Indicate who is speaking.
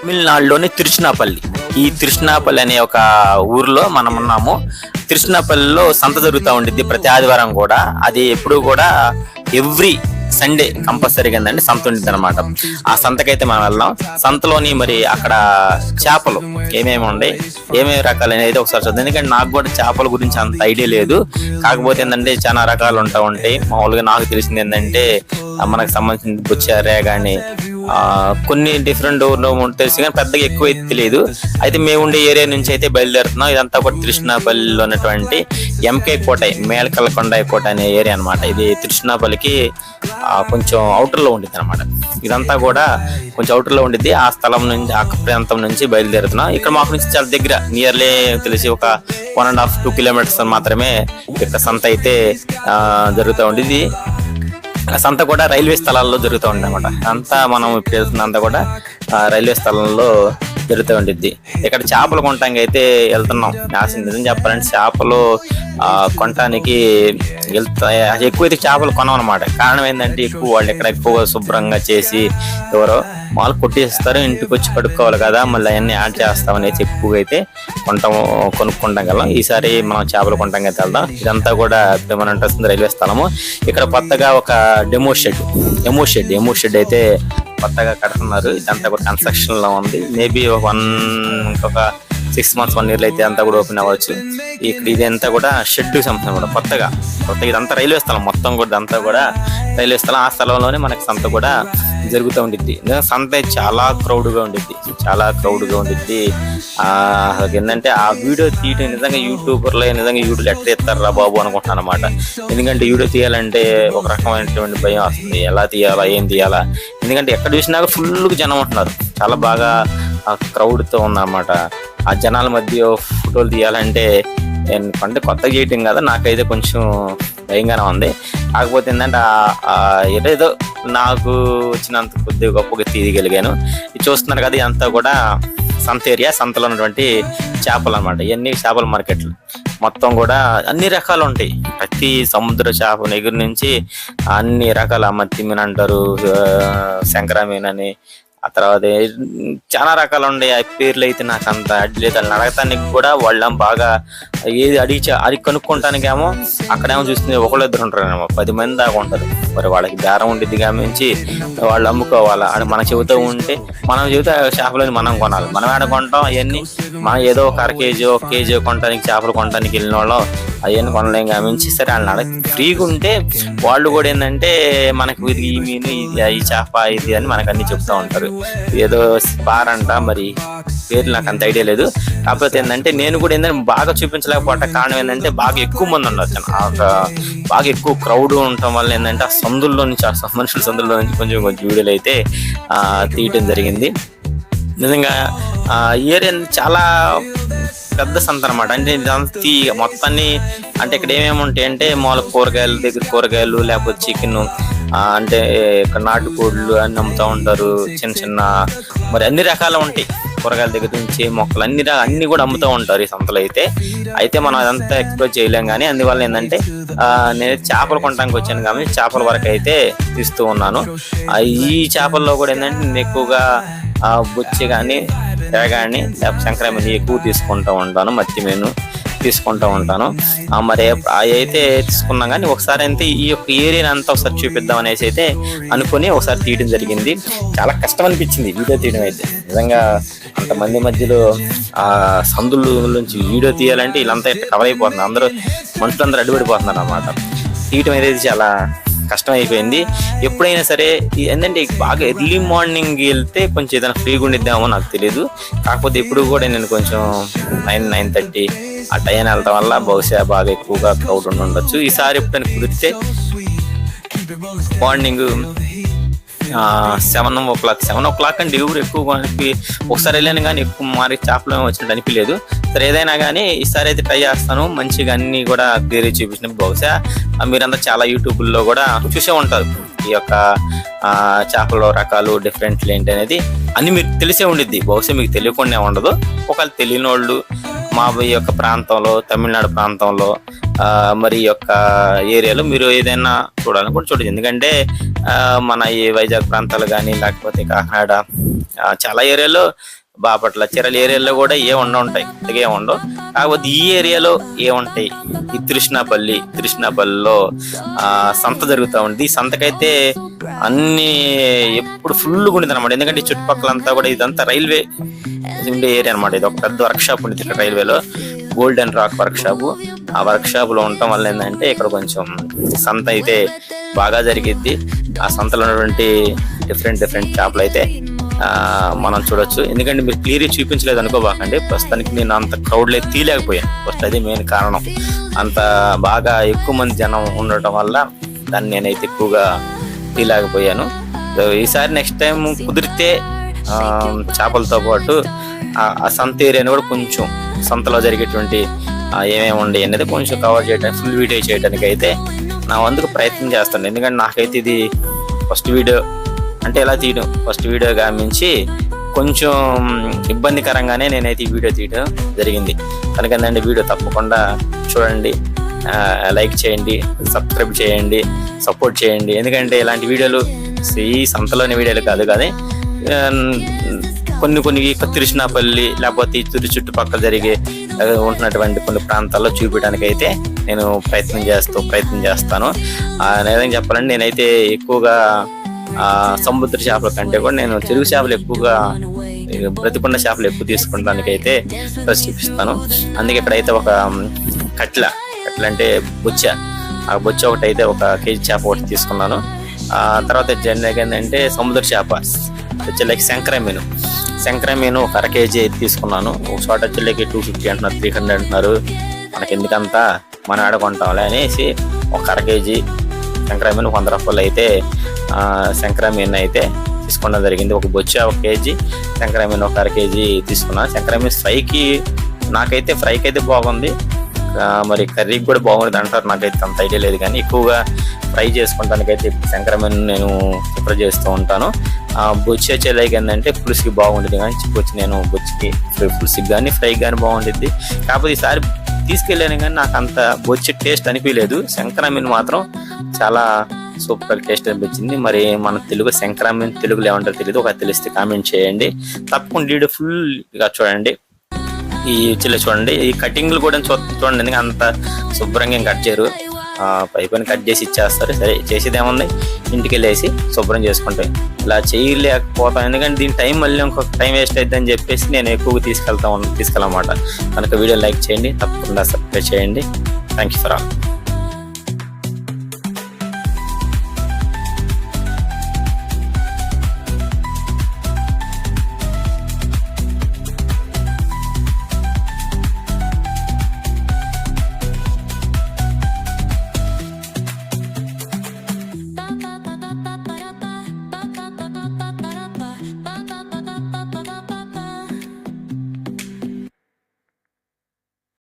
Speaker 1: తమిళనాడులోని తిరుచినాపల్లి. ఈ తిరుచినాపల్లి అనే ఒక ఊర్లో మనం ఉన్నాము. తిరుచినాపల్లిలో సంత జరుగుతూ ఉండిద్ది ప్రతి ఆదివారం కూడా. అది ఎప్పుడు కూడా ఎవ్రీ సండే కంపల్సరీగా ఏంటంటే సంత ఉండిద్ది అనమాట. ఆ సంతకైతే మనం వెళ్దాం. సంతలోని మరి అక్కడ చేపలు ఏమేమి ఉన్నాయి, ఏమేమి రకాలు అనేది ఒకసారి చూద్దాం. ఎందుకంటే నాకు కూడా చేపల గురించి అంత ఐడియా లేదు. కాకపోతే ఏంటంటే చాలా రకాలు ఉంటాయి. మామూలుగా నాకు తెలిసింది ఏంటంటే మనకు సంబంధించిన బుచ్చారే కానీ కొన్ని డిఫరెంట్ తెలుసు కానీ పెద్దగా ఎక్కువ అయితే తెలియదు. అయితే మేము ఉండే ఏరియా నుంచి అయితే బయలుదేరుతున్నాం. ఇదంతా కూడా తిరుచినాపల్లిలో ఉన్నటువంటి ఎంకే కోట, మేల్కలకొండ కోట అనే ఏరియా అనమాట. ఇది తిరుచినాపల్లికి కొంచెం అవుటర్ లో ఉండిద్ది అనమాట. ఇదంతా కూడా కొంచెం అవుటర్ లో ఉండిద్ది. ఆ స్థలం నుంచి ఆ ప్రాంతం నుంచి బయలుదేరుతున్నాం. ఇక్కడ మాకు నుంచి చాలా దగ్గర, నియర్లీ తెలిసి ఒక 1.5-2 కిలోమీటర్స్ మాత్రమే ఇక్కడ సంత అయితే జరుగుతూ ఉండేది. ఆ సంత కూడా రైల్వే స్థలాల్లో జరుగుతూ ఉంది అనమాట. అంతా మనం ఇప్పుడు వెళ్తున్నంతా కూడా రైల్వే స్థలంలో జరుగుతూ ఉండిద్ది. ఇక్కడ చేపలు కొనటానికి అయితే వెళ్తున్నాం. నిజం చెప్పాలంటే చేపలు కొనటానికి ఎక్కువైతే చేపలు కొనం అనమాట. కారణం ఏంటంటే వాళ్ళు ఎక్కడ ఎక్కువగా శుభ్రంగా చేసి ఎవరో వాళ్ళు కొట్టేస్తారు, ఇంటికి వచ్చి కడుక్కోవాలి కదా, మళ్ళీ అవన్నీ యాడ్ చేస్తామనేసి ఎక్కువగా అయితే కొనుక్కుంటాం కదా. ఈసారి మనం చేపలు కొనటానికి అయితే వెళ్దాం. ఇదంతా కూడా మనం వస్తుంది రైల్వే స్థలము. ఇక్కడ కొత్తగా ఒక ఎమో షెడ్ అయితే కొత్తగా కడుతున్నారు. ఇదంతా కూడా కన్స్ట్రక్షన్ లో ఉంది. మేబీ ఇంకొక 6 months 1 year అయితే అంతా కూడా ఓపెన్ అవ్వచ్చు. ఇక్కడ ఇదంతా కూడా షెడ్ సంస్థ కూడా కొత్తగా ఇదంతా రైల్వే స్థలం, మొత్తం కూడా ఇదంతా కూడా రైల్వే స్థలం. ఆ స్థలంలోనే మనకి సంత కూడా జరుగుతూ ఉండిద్ది. సంత చాలా క్రౌడ్గా ఉండిద్ది. ఏంటంటే ఆ వీడియో తీయడం నిజంగా యూట్యూబర్లో యూట్యూబ్ ఎట్లా తీస్తారా బాబు అనుకుంటున్నాను అనమాట. ఎందుకంటే వీడియో తీయాలంటే ఒక రకమైనటువంటి భయం వస్తుంది, ఎలా తీయాలా ఏం తీయాలా. ఎందుకంటే ఎక్కడ చూసినా ఫుల్గా జనం ఉంటున్నారు, చాలా బాగా క్రౌడ్తో ఉందన్నమాట. ఆ జనాల మధ్య ఫోటోలు తీయాలంటే అంటే కొత్తగా చేయటం కదా, నాకైతే కొంచెం భయంగానే ఉంది. కాకపోతే ఏంటంటే ఏదో నాకు వచ్చినంత కొద్దిగా గొప్పగా తీయగలిగాను. ఇది చూస్తున్నారు కదా, ఇదంతా కూడా సంత ఏరియా. సంతలో ఉన్నటువంటి చేపలు అనమాట. ఇవన్నీ చేపల మార్కెట్లు. మొత్తం కూడా అన్ని రకాలు ఉంటాయి. ప్రతి సముద్ర చేప దగ్గర నుంచి అన్ని రకాల మత్తి మీన్ అంటారు, శంకర మీన్ అని, ఆ తర్వాత చాలా రకాలు ఉండే. ఆ పేర్లు అయితే నాకు అంత అడ్లేదు. వాళ్ళని అడగటానికి కూడా వాళ్ళం బాగా ఏది అడిగి కనుక్కుంటానికేమో అక్కడేమో చూస్తుంది 1-2 ఉంటారేమో, 10 మంది దాకా ఉంటారు. మరి వాళ్ళకి బేరం ఉండిద్ది గమనించి వాళ్ళు అమ్ముకోవాలా అని మనం చెబుతూ ఉంటే, మనం చెబితే చేపలని మనం కొనాలి. మనం ఏడ కొంటాం అవన్నీ? మనం ఏదో ఒక 1/2 కేజీ 1 కేజీ కొనడానికి, చేపలు కొనడానికి వెళ్ళిన వాళ్ళం అవన్నీ కొనలేం గమనించి. సరే వాళ్ళని అడగ ఫ్రీగా ఉంటే వాళ్ళు కూడా ఏంటంటే మనకు ఇది ఈ మీను, ఇది ఈ చేప ఇది అని మనకు అన్ని చెప్తూ ఉంటారు. ఏదో పారంట, మరి పేర్లు నాకు అంత ఐడియా లేదు. కాకపోతే ఏంటంటే నేను కూడా ఏంటంటే బాగా చూపించలేకపోవటం కారణం ఏంటంటే బాగా ఎక్కువ మంది ఉండొచ్చు. బాగా ఎక్కువ క్రౌడ్ ఉండటం వల్ల ఏంటంటే ఆ సందుల్లో నుంచి, మనుషుల సందుల్లో నుంచి కొంచెం వీడియోలు అయితే తీయటం జరిగింది. నిజంగా ఏరియా చాలా పెద్ద సంత అనమాట. అంటే మొత్తాన్ని అంటే ఇక్కడ ఏమేమి ఉంటాయి అంటే మామూలు కూరగాయలు లేకపోతే చికెన్, అంటే ఇక్కడ నాటుకోళ్ళు అని అమ్ముతూ ఉంటారు. చిన్న మరి అన్ని రకాలు ఉంటాయి. కూరగాయల దగ్గర నుంచి మొక్కలు అన్ని కూడా అమ్ముతూ ఉంటారు ఈ సంతలో అయితే మనం అదంతా ఎక్స్ప్లోర్ చేయలేం. కానీ అందువల్ల ఏంటంటే నేను చేపలు కొనడానికి వచ్చాను కాబట్టి చేపల వరకు అయితే తీస్తూ ఉన్నాను. ఈ చేపల్లో కూడా ఏంటంటే నేను ఎక్కువగా బొచ్చి కానీ కానీ లేకపోతే శంకరమీను ఎక్కువ తీసుకుంటూ ఉంటాను, మత్తి మీను తీసుకుంటూ ఉంటాను. మరి అయితే తీసుకున్నాం. కానీ ఒకసారి అయితే ఈ యొక్క ఏరియాని అంతా ఒకసారి చూపిద్దాం అనేసి అయితే అనుకుని ఒకసారి తీయడం జరిగింది. చాలా కష్టం అనిపించింది వీడియో తీయడం అయితే. నిజంగా అంతమంది మధ్యలో ఆ సందుల నుంచి వీడియో తీయాలంటే వీళ్ళంతా ఇట్లా కవర్ అయిపోతున్నారు, మనుషులందరూ అడ్డుపడిపోతున్నారు అన్నమాట. తీయటం అయితే చాలా కష్టం అయిపోయింది. ఎప్పుడైనా సరే ఏంటంటే బాగా ఎర్లీ మార్నింగ్ వెళ్తే కొంచెం ఏదైనా ఫ్రీగా ఉండిద్దామో నాకు తెలియదు. కాకపోతే ఇప్పుడు కూడా నేను కొంచెం 9-9:30 ఆ టైం వెళ్ళటం వల్ల బహుశా బాగా ఎక్కువగా క్రౌడ్ ఉండొచ్చు. ఈసారి ఎప్పుడైనా కుదిరితే మార్నింగ్ 7 o'clock అంటే ఎవరు ఎక్కువ ఒకసారి వెళ్ళాను కానీ ఎక్కువ మరి చేపలు వచ్చినట్టు అనిపించలేదు. సరే ఏదైనా కానీ ఈసారి అయితే ట్రై చేస్తాను. మంచిగా అన్ని కూడా క్లియర్ చూపించినప్పుడు బహుశా మీరంతా చాలా యూట్యూబ్లో కూడా చూసే ఉంటారు. ఈ యొక్క చేపల రకాలు డిఫరెంట్లు ఏంటి అనేది అన్ని మీకు తెలిసే ఉండిద్ది. బహుశా మీకు తెలియకుండా ఉండదు. ఒకవేళ తెలియని వాళ్ళు మా ఈ యొక్క ప్రాంతంలో, తమిళనాడు ప్రాంతంలో మరి యొక్క ఏరియాలో మీరు ఏదైనా చూడాలని కూడా చూడదు. ఎందుకంటే మన ఈ వైజాగ్ ప్రాంతాలు కానీ లేకపోతే కాకినాడ చాలా ఏరియాలో బాపట్ల చీరల ఏరియాలో కూడా ఉంటాయి, కొద్దిగా ఉండవు. కాకపోతే ఈ ఏరియాలో ఏముంటాయి, ఈ తృష్ణాపల్లిలో సంత జరుగుతూ ఉంది. ఈ సంతకైతే అన్ని ఎప్పుడు ఫుల్ ఉండింది అనమాట. ఎందుకంటే ఈ చుట్టుపక్కలంతా కూడా ఇదంతా రైల్వే ఉండే ఏరియా అనమాట. ఇది ఒక పెద్ద వర్క్ షాప్ ఉండేది ఇక్కడ రైల్వేలో, గోల్డెన్ రాక్ వర్క్ షాప్. ఆ వర్క్ షాప్ లో ఉండటం వల్ల ఏంటంటే ఇక్కడ కొంచెం సంత అయితే బాగా జరిగిద్ది. ఆ సంతలో ఉన్నటువంటి డిఫరెంట్ చేపలు అయితే మనం చూడొచ్చు. ఎందుకంటే మీరు క్లియర్గా చూపించలేదు అనుకోబాకండి, ప్రస్తుతానికి నేను అంత క్రౌడ్లో తీయలేకపోయాను. ఫస్ట్ అది మెయిన్ కారణం. అంత బాగా ఎక్కువ మంది జనం ఉండటం వల్ల దాన్ని నేనైతే ఎక్కువగా తీయలేకపోయాను. ఈసారి నెక్స్ట్ టైం కుదిరితే చేపలతో పాటు ఆ సంత ఏరియాని కూడా కొంచెం సంతలో జరిగేటువంటి ఏమేమి ఉండే అనేది కొంచెం కవర్ చేయడానికి, ఫుల్ వీడియో చేయడానికి అయితే నా వంతుకు ప్రయత్నం చేస్తాను. ఎందుకంటే నాకైతే ఇది ఫస్ట్ వీడియో అంటే ఎలా తీయడం, ఫస్ట్ వీడియో గమనించి కొంచెం ఇబ్బందికరంగానే నేనైతే ఈ వీడియో తీయడం జరిగింది. కనుకండి వీడియో తప్పకుండా చూడండి, లైక్ చేయండి, సబ్స్క్రైబ్ చేయండి, సపోర్ట్ చేయండి. ఎందుకంటే ఇలాంటి వీడియోలు ఈ సంతలోని వీడియోలు కాదు కానీ కొన్ని తృష్ణాపల్లి లేకపోతే చుట్టుపక్కల జరిగే ఉంటున్నటువంటి కొన్ని ప్రాంతాల్లో చూపించడానికి అయితే నేను ప్రయత్నం చేస్తాను. నేనేం చెప్పాలంటే నేనైతే ఎక్కువగా సముద్ర చేపల కంటే కూడా నేను చెరువు చేపలు ఎక్కువగా, బ్రతికొండ చేపలు ఎక్కువ తీసుకుంటానికి అయితే చూపిస్తాను. అందుకే ఇక్కడైతే ఒక కట్ల అంటే బొచ్చ, ఆ బొచ్చ ఒకటి అయితే 1 కేజీ చేప ఒకటి తీసుకున్నాను. తర్వాత ఏంటంటే సముద్ర చేప వచ్చేలాకి శంకర మీను 1/2 కేజీ అయితే తీసుకున్నాను. ఒక చోట వచ్చేలాకి 250 అంటున్నారు, 300 అంటున్నారు. మనకి ఎందుకంతా మన ఆడుకుంటాంలే అనేసి 1/2 కేజీ శంకర మీను 100 రూపాయలు అయితే శంకర మీను అయితే తీసుకోవడం జరిగింది. ఒక బొచ్చ 1 కేజీ, శంకర మీను 1/2 కేజీ తీసుకున్నాను. శంకర మీను నాకైతే ఫ్రైకి అయితే బాగుంది, మరి కర్రీకి కూడా బాగుంది అంటారు. నాకైతే అంత ఐడియా లేదు కానీ ఎక్కువగా ఫ్రై చేసుకోవడానికి అయితే శంకర మీను నేను ప్రిఫర్ చేస్తూ ఉంటాను. బొచ్చి వచ్చేలాగా ఏంటంటే పులుసుకి బాగుంటుంది, కానీ నేను బొచ్చికి పులుసుకి కానీ ఫ్రైకి కానీ బాగుంటుంది. కాకపోతే ఈసారి తీసుకెళ్ళాను కానీ నాకు అంత బొచ్చి టేస్ట్ అనిపించలేదు. శంకర మీను మాత్రం చాలా సూపర్ టేస్ట్ అనిపించింది. మరి మన శంకర మీను తెలుగులో ఏమంటారో తెలియదు, ఒక తెలిస్తే కామెంట్ చేయండి. తప్పకుండా వీడియో ఫుల్గా చూడండి. ఈ చిల్ల చూడండి, ఈ కటింగ్లు కూడా చూడండి, ఎందుకంటే అంత శుభ్రంగా కట్ చేయరు, పైపైన కట్ చేసి ఇచ్చేస్తారు. సరే చేసేది ఏముంది, ఇంటికి వెళ్ళేసి శుభ్రం చేసుకుంటాయి. ఇలా చేయలేకపోతాను ఎందుకంటే దీని టైం మళ్ళీ ఇంకొక టైం వేస్ట్ అవుతుంది అని చెప్పేసి నేను ఎక్కువగా తీసుకెళ్ళమాట. కనుక వీడియో లైక్ చేయండి, తప్పకుండా సబ్స్క్రైబ్ చేయండి. Thank you for all.